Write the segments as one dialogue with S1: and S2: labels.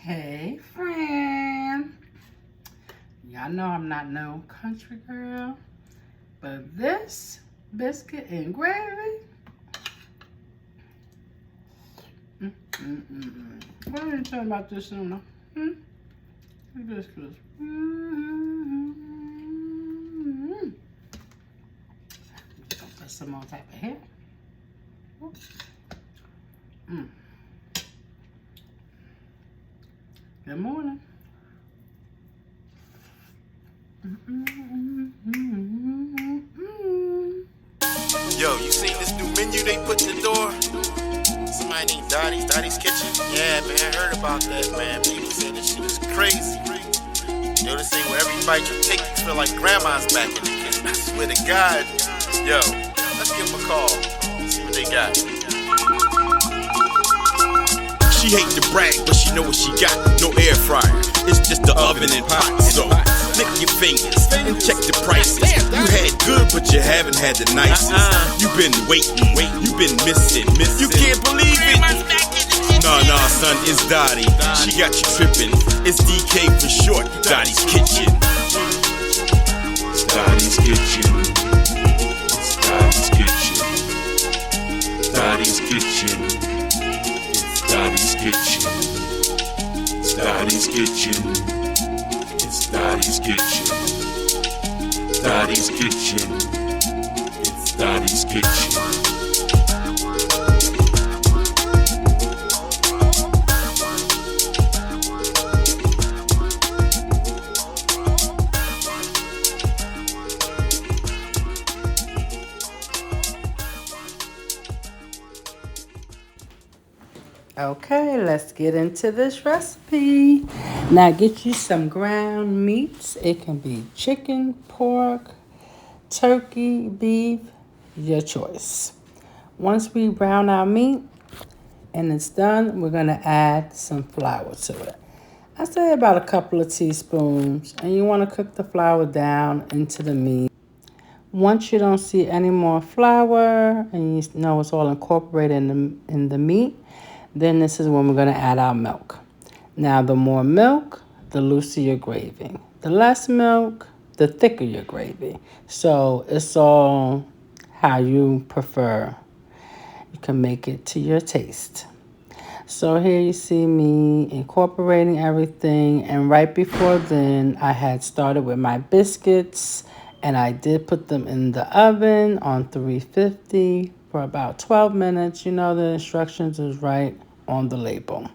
S1: Hey friend, y'all know I'm not no country girl, but this biscuit and gravy, what are you talking about this sooner? Biscuits. Just put some more type of here. Good morning.
S2: Yo, you seen this new menu they put in the door? Somebody named Dottie's Kitchen. Yeah, man, I heard about that, man. People said this shit is crazy. Yo, this thing where every bite you take, you feel like grandma's back in the kitchen. I swear to God. Yo, let's give them a call. See what they got. She hate to brag, but she know what she got. No air fryer, it's just the oven and pot. So lick your fingers and check the prices. You had good, but you haven't had the nicest. You been waiting, you been missing. You can't believe it. Nah, son, it's Dottie. She got you tripping. It's DK for short. Dottie's Kitchen. It's Dottie's Kitchen. It's Dottie's Kitchen. Dottie's Kitchen. Dottie's Kitchen. It's Dottie's Kitchen. It's Dottie's Kitchen. Dottie's Kitchen. It's Dottie's Kitchen.
S1: Okay, let's get into this recipe. Now get you some ground meats. It can be chicken, pork, turkey, beef, your choice. Once we brown our meat and it's done, we're gonna add some flour to it. I say about a couple of teaspoons, and you wanna cook the flour down into the meat. Once you don't see any more flour and you know it's all incorporated in the meat, then this is when we're going to add our milk. Now, the more milk, the looser your gravy. The less milk, the thicker your gravy. So it's all how you prefer. You can make it to your taste. So here you see me incorporating everything. And right before then, I had started with my biscuits. And I did put them in the oven on 350 for about 12 minutes. You know, the instructions is right on the label.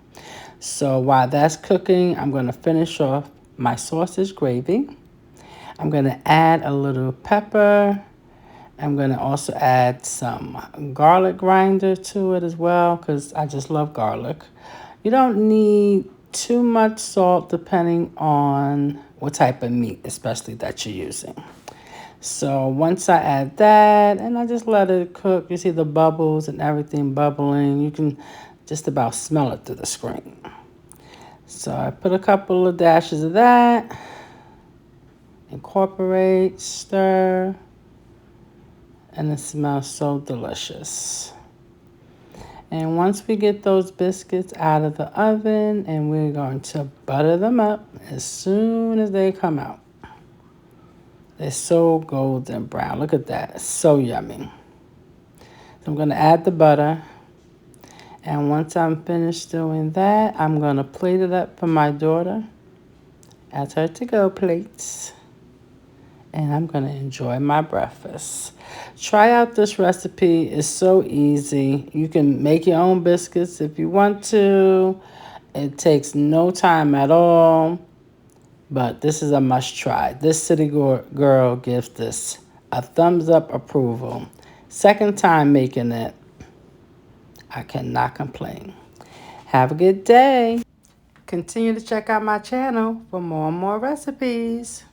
S1: So while that's cooking, I'm going to finish off my sausage gravy. I'm going to add a little pepper. I'm going to also add some garlic grinder to it as well because I just love garlic. You don't need too much salt depending on what type of meat, especially that you're using. So once I add that, and I just let it cook, you see the bubbles and everything bubbling. You can just about smell it through the screen. So I put a couple of dashes of that, incorporate, stir, and it smells so delicious. And once we get those biscuits out of the oven, and we're going to butter them up as soon as they come out. They're so golden brown. Look at that. It's so yummy. So I'm going to add the butter. And once I'm finished doing that, I'm going to plate it up for my daughter as her to-go plates. And I'm going to enjoy my breakfast. Try out this recipe. It's so easy. You can make your own biscuits if you want to. It takes no time at all. But this is a must try. This city girl gives this a thumbs up approval. Second time making it. I cannot complain. Have a good day. Continue to check out my channel for more and more recipes.